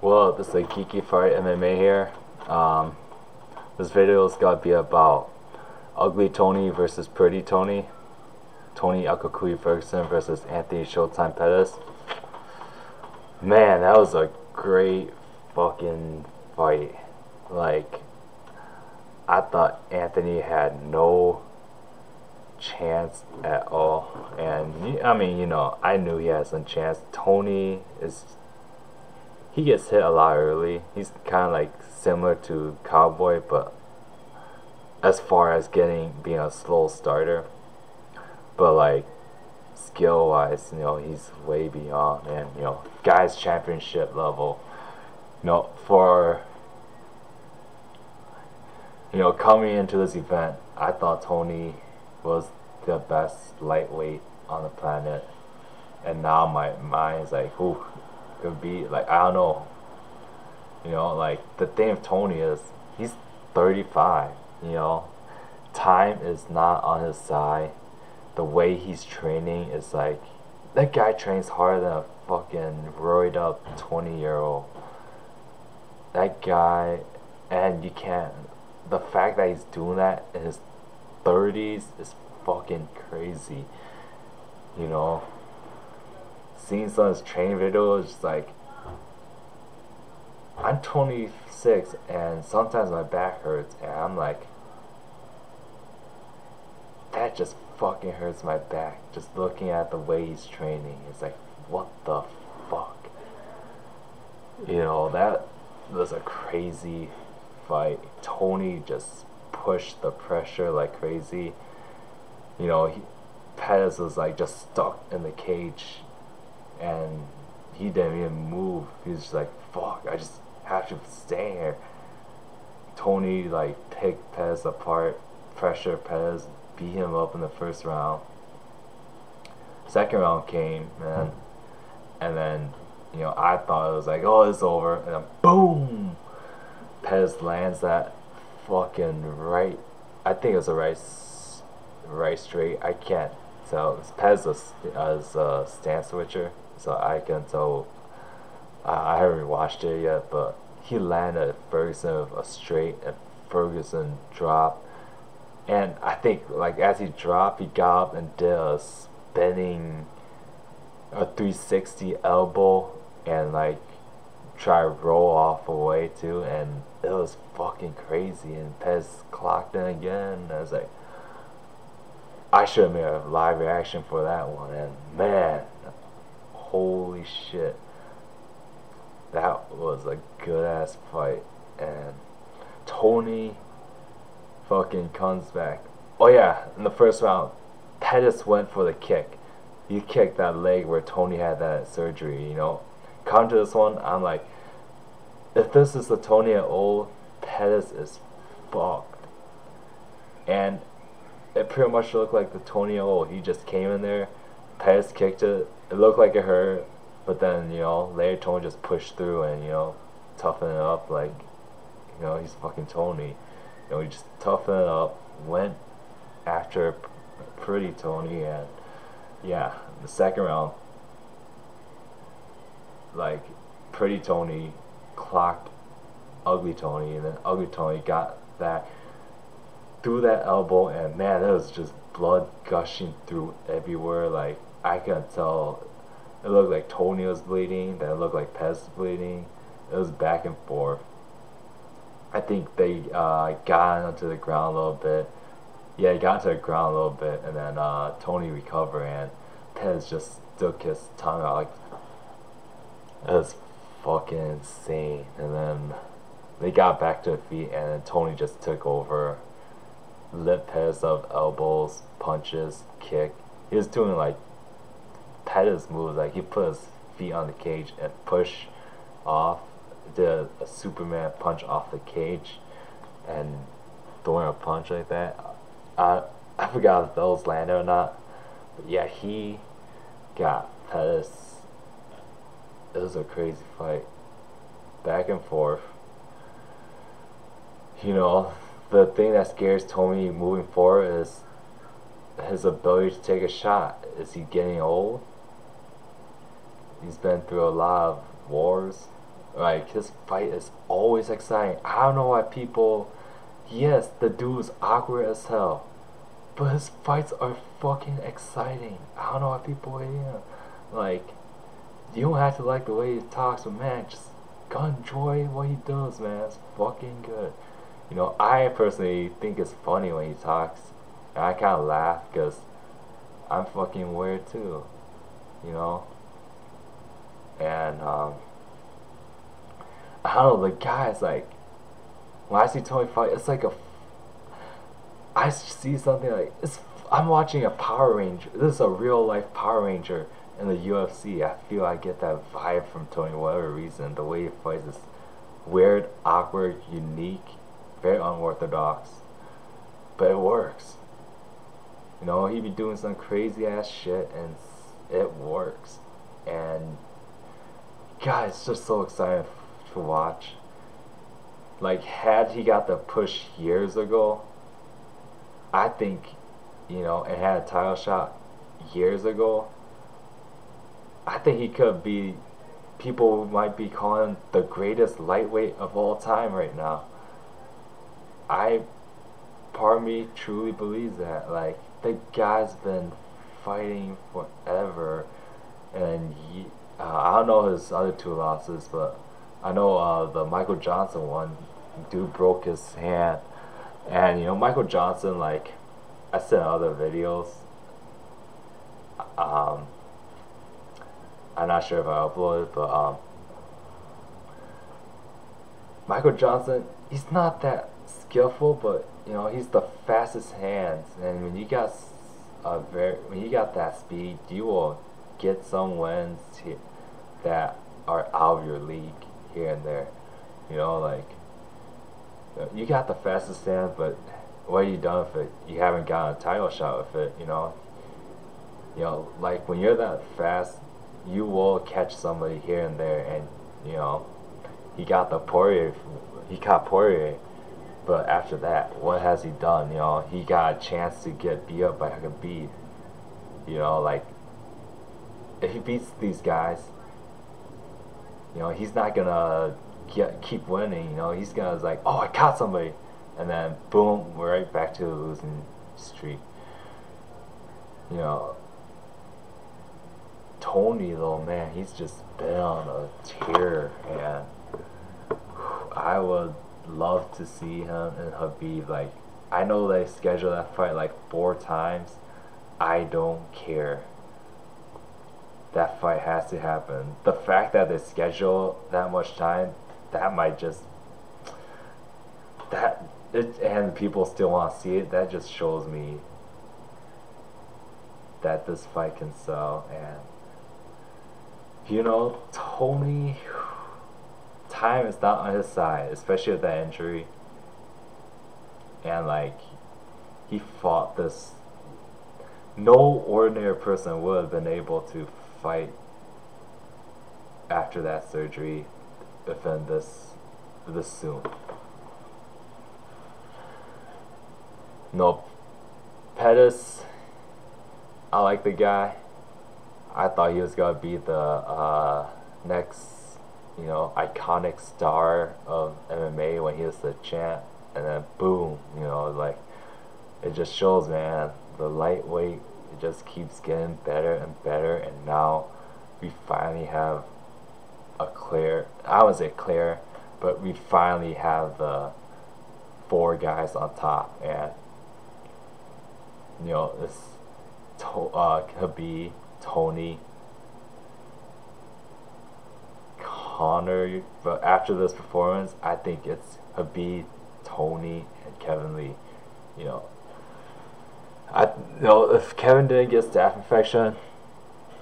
Well, this is a Geeky Fight MMA here. This video is gonna be about Ugly Tony versus Pretty Tony. Tony Akakui Ferguson versus Anthony Showtime Pettis. Man, that was a great fucking fight. Like, I thought Anthony had no chance at all. And, I mean, I knew he had some chance. Tony is he gets hit a lot early. He's kind of like similar to Cowboy, but as far as being a slow starter, but like skill wise, he's way beyond, and guys championship level. For coming into this event, I thought Tony was the best lightweight on the planet, and now my mind is like, ooh, could be like, I don't know. Like the thing of Tony is he's 35. Time is not on his side. The way he's training is like that guy trains harder than a fucking roided up 20-year-old. That guy, and you can't. The fact that he's doing that in his 30s is fucking crazy. Seeing some of his training videos, just like, I'm 26 and sometimes my back hurts, and I'm like, that just fucking hurts my back just looking at the way he's training. It's like, what the fuck? That was a crazy fight. Tony just pushed the pressure like crazy. Pettis was like just stuck in the cage, and he didn't even move. He was just like, fuck, I just have to stay here. Tony like picked Pettis apart, pressure Pettis, beat him up in the first round. Second round came, man, and then I thought it was like, oh, it's over, and then boom, Pettis lands that fucking right. I think it was a right straight. I can't tell. Pettis is a stance switcher, so I can tell. I haven't watched it yet, but he landed Ferguson with a straight, and Ferguson dropped. And I think, like, as he dropped, he got up and did a 360 elbow, and like try to roll off away too, and it was fucking crazy. And Pez clocked in again. I was like, I should have made a live reaction for that one, and man, holy shit, that was a good ass fight. And Tony fucking comes back. Oh yeah, in the first round, Pettis went for the kick. He kicked that leg where Tony had that surgery. Come to this one, I'm like, if this is the Tony at old, Pettis is fucked. And it pretty much looked like the Tony at old. He just came in there, Pettis kicked it. It looked like it hurt, but then later Tony just pushed through and toughened it up. Like he's fucking Tony. He just toughened it up, went after Pretty Tony, and yeah, the second round, like, Pretty Tony clocked Ugly Tony, and then Ugly Tony got that, threw that elbow, and man, it was just blood gushing through everywhere. Like, I could tell, it looked like Tony was bleeding, then it looked like Pez was bleeding. It was back and forth. I think they got onto the ground a little bit. Yeah, he got to the ground a little bit, and then Tony recovered, and Pez just stuck his tongue out. Like, it was fucking insane. And then they got back to their feet, and then Tony just took over, lit Pez up, elbows, punches, kick. He was doing like Pettis moves, like he put his feet on the cage and push off, did a Superman punch off the cage, and throwing a punch like that. I forgot if those landed or not, but yeah, he got Pettis. It was a crazy fight, back and forth. The thing that scares Tony moving forward is his ability to take a shot. Is he getting old? He's been through a lot of wars, Like, his fight is always exciting. I don't know why people. Yes, the dude is awkward as hell, but his fights are fucking exciting. I don't know why people hate him. Like, you don't have to like the way he talks, but man, just go enjoy what he does, man. It's fucking good. You know, I personally think it's funny when he talks, and I kind of laugh because I'm fucking weird too. You know, and I don't know. The guy's like, when I see Tony fight, it's like I see something like I'm watching a Power Ranger. This is a real life Power Ranger in the UFC. I feel I get that vibe from Tony, whatever reason. The way he fights is weird, awkward, unique, very unorthodox, but it works. You know, he be doing some crazy ass shit and it works. And God, it's just so exciting to watch. Like, had he got the push years ago, I think, you know, and had a title shot years ago, I think he could be, people might be calling him the greatest lightweight of all time right now. Part of me truly believes that. Like, the guy's been fighting forever, and I don't know his other two losses, but I know the Michael Johnson one, dude broke his hand. And you know, Michael Johnson, like I said in other videos, um, I'm not sure if I uploaded, but Michael Johnson, he's not that skillful, but you know, he's the fastest hands, and when you got when you got that speed, you will get some wins that are out of your league here and there. You know, like, you got the fastest hand, but what have you done with it? You haven't gotten a title shot with it. You know, like when you're that fast, you will catch somebody here and there, and you know, he got he caught Poirier, but after that, what has he done? You know, he got a chance to get beat up by Khabib. You know, like, if he beats these guys, you know, he's not gonna keep winning. You know, he's gonna like, oh, I caught somebody, and then boom, we're right back to the losing streak. You know, Tony though, man, he's just been on a tear, and I would love to see him and Khabib. Like, I know they scheduled that fight like 4 times. I don't care. That fight has to happen. The fact that they schedule that much time, that might just and people still want to see it. That just shows me that this fight can sell. And you know, Tony, time is not on his side, especially with that injury. And like, he fought this. No ordinary person would have been able to fight after that surgery, defend this soon. No, Pettis, I like the guy. I thought he was gonna be the next, you know, iconic star of MMA when he was the champ, and then boom, you know, like, it just shows, man, the lightweight, it just keeps getting better and better, and now we finally have a clear, I wouldn't say clear, but we finally have the 4 guys on top. And you know, this Khabib, Tony, Conor, but after this performance, I think it's Khabib, Tony, and Kevin Lee. You know, if Kevin didn't get staph infection,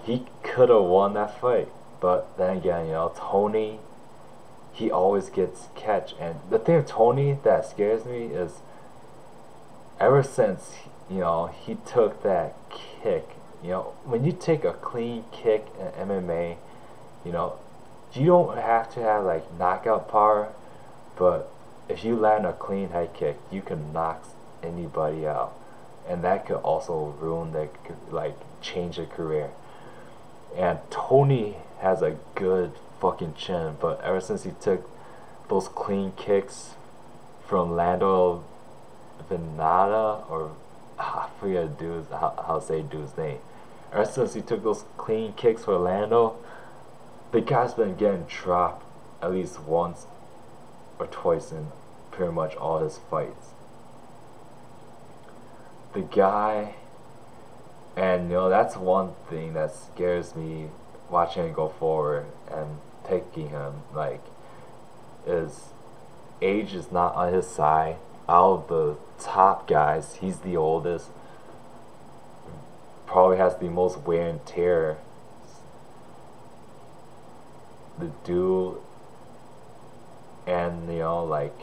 he could have won that fight. But then again, you know, Tony, he always gets catch. And the thing with Tony that scares me is, ever since, you know, he took that kick, you know, when you take a clean kick in MMA, you know, you don't have to have like knockout power, but if you land a clean head kick, you can knock anybody out, and that could also ruin change their career. And Tony has a good fucking chin. But ever since he took those clean kicks from Lando Venata, or I forget how to say dude's name. Ever since he took those clean kicks for Lando, the guy's been getting dropped at least once or twice in pretty much all his fights. The guy, and that's one thing that scares me watching him go forward and taking him, like, is age is not on his side. Out of the top guys, he's the oldest, probably has the most wear and tear. The dude, and like,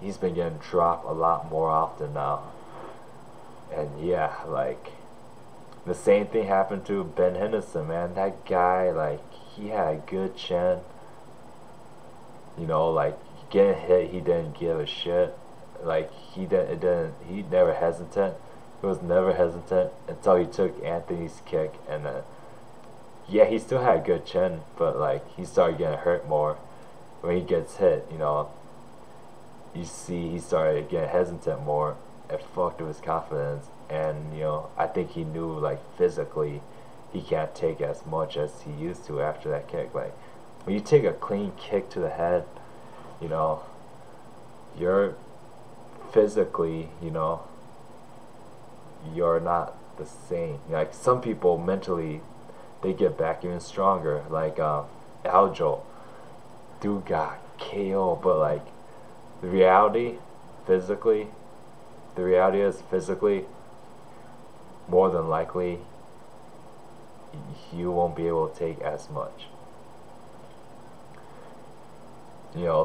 he's been getting dropped a lot more often now. And yeah, like, the same thing happened to Ben Henderson, man. That guy, like, he had a good chin. Like, getting hit, he didn't give a shit. Like, he never hesitant. He was never hesitant until he took Anthony's kick, and then, yeah, he still had a good chin, but, like, he started getting hurt more. When he gets hit, you see he started getting hesitant more. It fucked with his confidence, and I think he knew, like, physically he can't take as much as he used to after that kick. Like, when you take a clean kick to the head, you're physically, you're not the same. Like, some people mentally, they get back even stronger. Like, Aljo, dude got KO, but, like, the reality is physically, more than likely, you won't be able to take as much.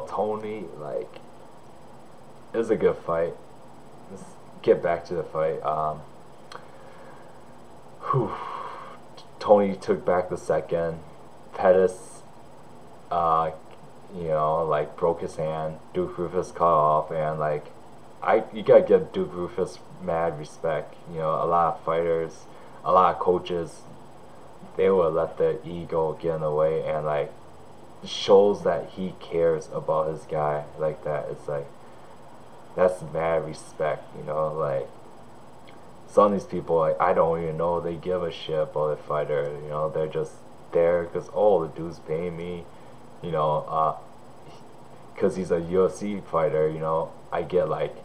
Tony, like, it was a good fight. Let's get back to the fight. Tony took back the second. Pettis, like, broke his hand. Duke Rufus cut off, and, like, you gotta give Duke Rufus mad respect. A lot of fighters, a lot of coaches, they would let their ego get in the way, and, like, shows that he cares about his guy like that. It's like, that's mad respect. Like, some of these people, like, I don't even know they give a shit about the fighter. They're just there because, oh, the dude's paying me, because he's a UFC fighter. I get, like,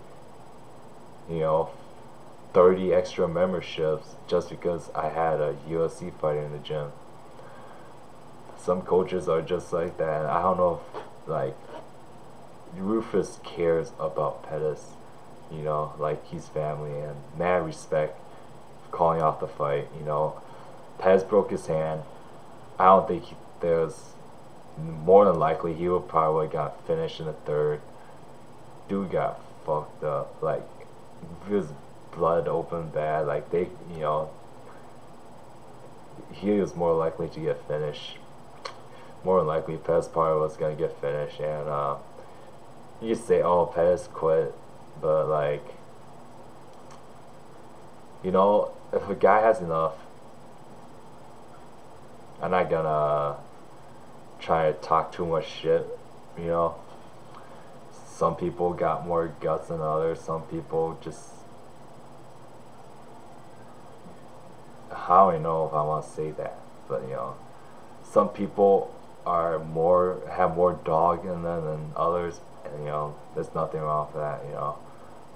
30 extra memberships just because I had a UFC fighter in the gym. Some coaches are just like that, and I don't know if, like, Rufus cares about Pettis, like, he's family, and mad respect for calling off the fight. Pettis broke his hand. I don't think there's, more than likely, he would probably got finished in the third. Dude got fucked up, like, his blood open bad, like, he was more likely to get finished. More than likely, Pettis probably was gonna get finished, and you could say, oh, Pettis quit, but, like, if a guy has enough, I'm not gonna try to talk too much shit. Some people got more guts than others. Some people just, I don't even know if I want to say that, but some people have more dog in them than others, and there's nothing wrong with that.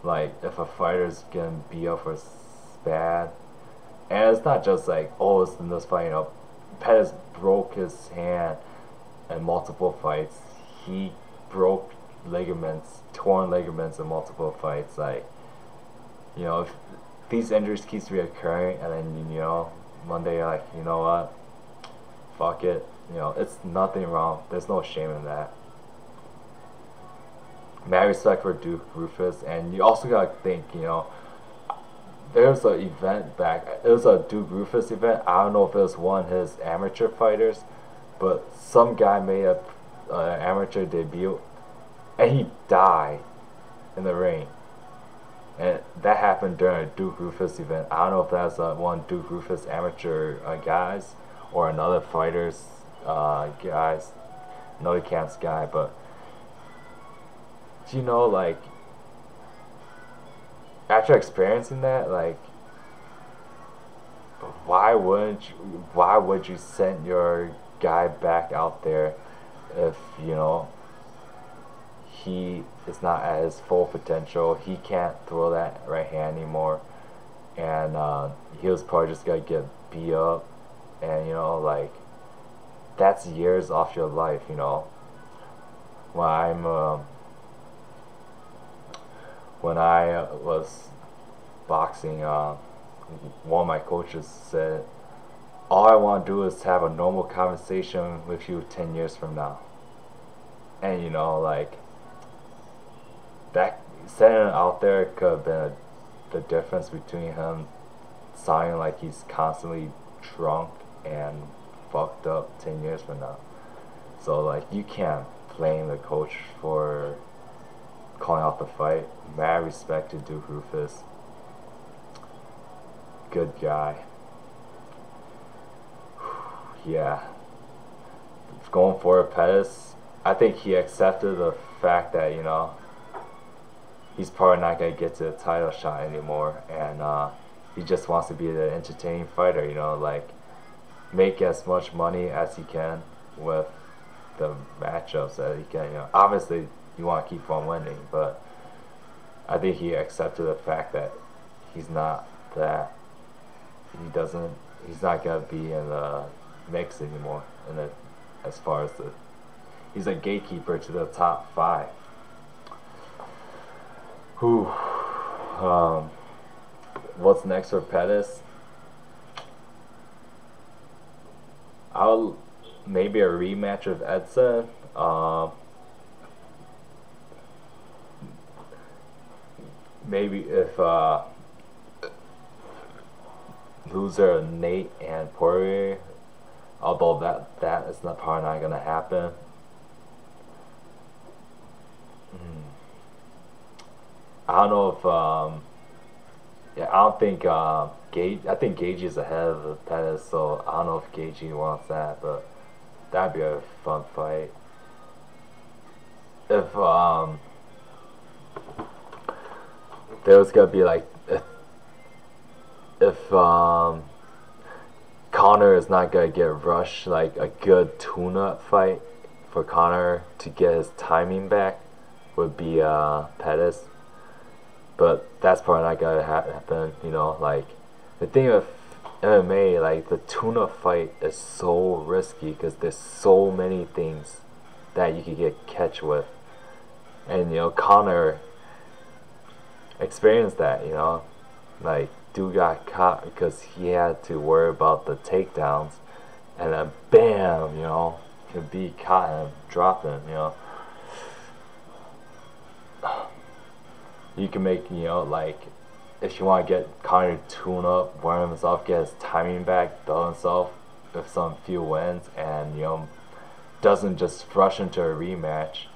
Like, if a fighter's getting beat up for bad, and it's not just like, oh, it's in this fight. Pettis broke his hand in multiple fights. He broke torn ligaments in multiple fights. Like, if these injuries keeps reoccurring, and then one day you're like, you know what, fuck it. It's nothing wrong. There's no shame in that. Mad respect for Duke Rufus, and you also gotta think, there's an event back. It was a Duke Rufus event. I don't know if it was one of his amateur fighters, but some guy made an amateur debut, and he died in the ring. And that happened during a Duke Rufus event. I don't know if that's one Duke Rufus amateur guys or another fighters guys No, he can't sky, but you know, like after experiencing that, like why would you send your guy back out there if you know he is not at his full potential? He can't throw that right hand anymore, and he was probably just gonna get beat up, and you know, like that's years off your life. You know, when I'm when I was boxing, one of my coaches said, "All I want to do is have a normal conversation with you 10 years from now." And you know, like that setting it out there could have been the difference between him sounding like he's constantly drunk and fucked up 10 years from now. So like you can't blame the coach for calling off the fight. Mad respect to Duke Rufus. Good guy. Yeah. Going for Pettis, I think he accepted the fact that, you know, he's probably not going to get to the title shot anymore, and he just wants to be the entertaining fighter, you know, like make as much money as he can with the matchups that he can, you know. Obviously you want to keep on winning, but I think he accepted the fact that he's not that, he's not going to be in the mix anymore, and as far as he's a gatekeeper to the top 5. Who? What's next for Pettis? Maybe a rematch with Edson. Maybe if loser Nate and Poirier, although that is not probably not gonna happen. I don't know if yeah, I don't think I think Gagey is ahead of Pettis, so I don't know if Gagey wants that, but that'd be a fun fight. If there was gonna be like if Conor is not gonna get rushed, like a good tune-up fight for Conor to get his timing back would be Pettis. But that's probably not gonna happen, you know. Like the thing with MMA, like the tune-up fight is so risky because there's so many things that you could get catch with, and you know Conor experienced that, you know, like dude got caught because he had to worry about the takedowns, and then bam, you know, could be caught and drop him, you know. You can make, you know, like if you want to get Conor to tune up, warm himself, get his timing back, build himself with some few wins, and you know doesn't just rush into a rematch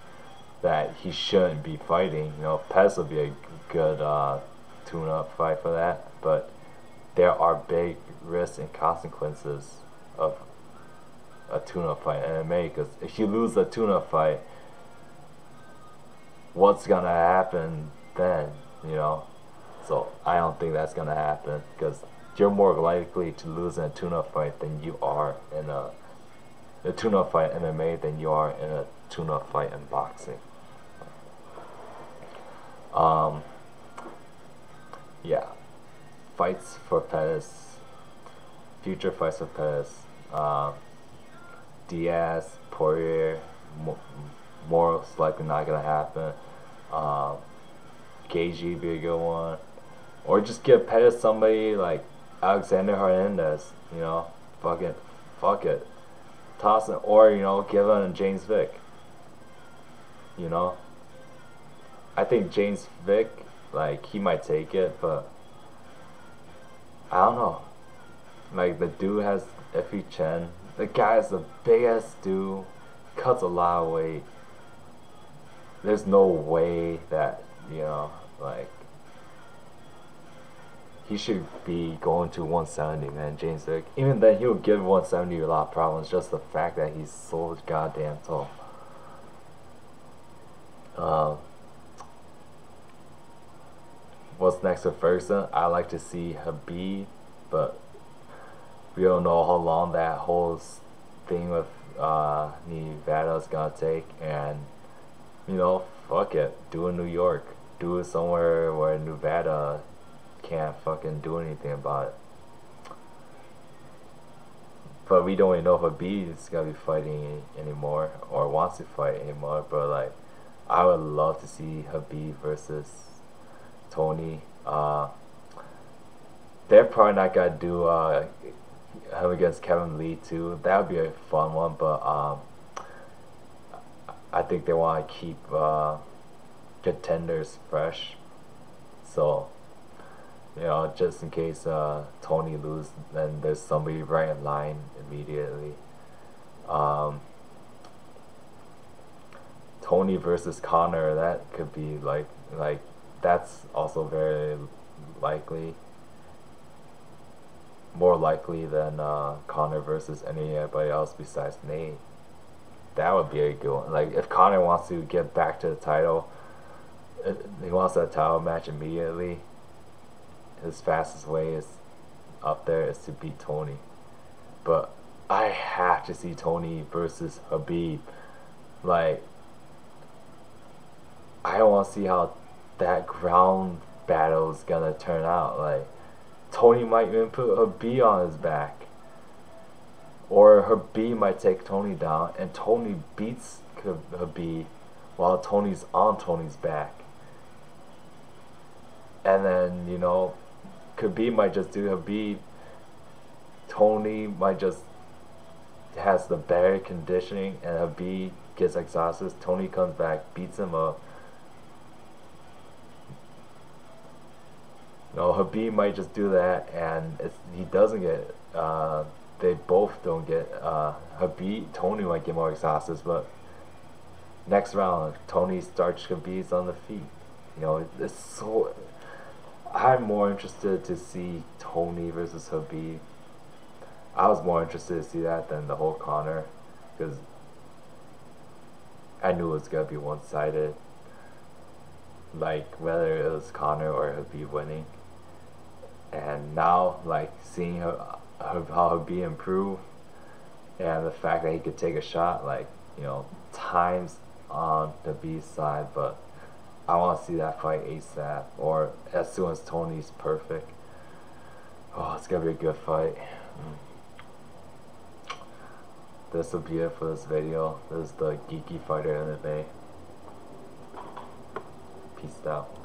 that he shouldn't be fighting. You know, Pettis would be a good tune-up fight for that, but there are big risks and consequences of a tune-up fight in MMA, because if you lose a tune-up fight, what's gonna happen then, you know? So I don't think that's gonna happen, because you're more likely to lose in a tune-up fight than you are in a tune-up fight in MMA than you are in a tune-up fight in boxing. Yeah, fights for Pettis, future fights for Pettis, Diaz, Poirier, more likely not gonna happen. Gagey be a good one, or just give Pettis somebody like Alexander Hernandez, you know, fuck it, toss it, or you know, give him a James Vick. You know, I think James Vick, like he might take it, but I don't know. Like the dude has iffy chin. The guy is the biggest dude, cuts a lot of weight. There's no way that, you know, like he should be going to 170, man. James Vick. Even then, he'll give 170 a lot of problems. Just the fact that he's so goddamn tall. what's next for Ferguson. I like to see Habib, but we don't know how long that whole thing with Nevada is gonna take. And you know, fuck it, do it in New York, do it somewhere where Nevada can't fucking do anything about it. But we don't even know if Habib is gonna be fighting anymore or wants to fight anymore. But like, I would love to see Habib versus Tony. They're probably not gonna do him against Kevin Lee too. That would be a fun one. But I think they want to keep contenders fresh. So, you know, just in case Tony loses, then there's somebody right in line immediately. Tony versus Conor, that could be like that's also very likely, more likely than Conor versus anybody else besides Nate. That would be a good one. Like, if Conor wants to get back to the title, he wants that title match immediately, his fastest way is up there is to beat Tony. But I have to see Tony versus Habib. Like, I want to see how that ground battle is gonna turn out. Like, Tony might even put Habib on his back, or Habib might take Tony down, and Tony beats Habib while Tony's on Tony's back. And then, you know, Habib might just do Habib. Tony might just has the better conditioning, and Habib gets exhausted. Tony comes back, beats him up. No, Habib might just do that, and he doesn't get. They both don't get. Habib, Tony might get more exhausted, but next round, Tony starts Habib's on the feet. You know, it's so. I'm more interested to see Tony versus Habib. I was more interested to see that than the whole Conor, because I knew it was gonna be one-sided. Like, whether it was Conor or Habib winning. And now, like, seeing how Habib improve, and the fact that he could take a shot, like, you know, times on the Habib's side, but I want to see that fight ASAP, or as soon as Tony's perfect. Oh, it's gonna be a good fight. This will be it for this video. This is the Geeky Fighter MMA. Peace out.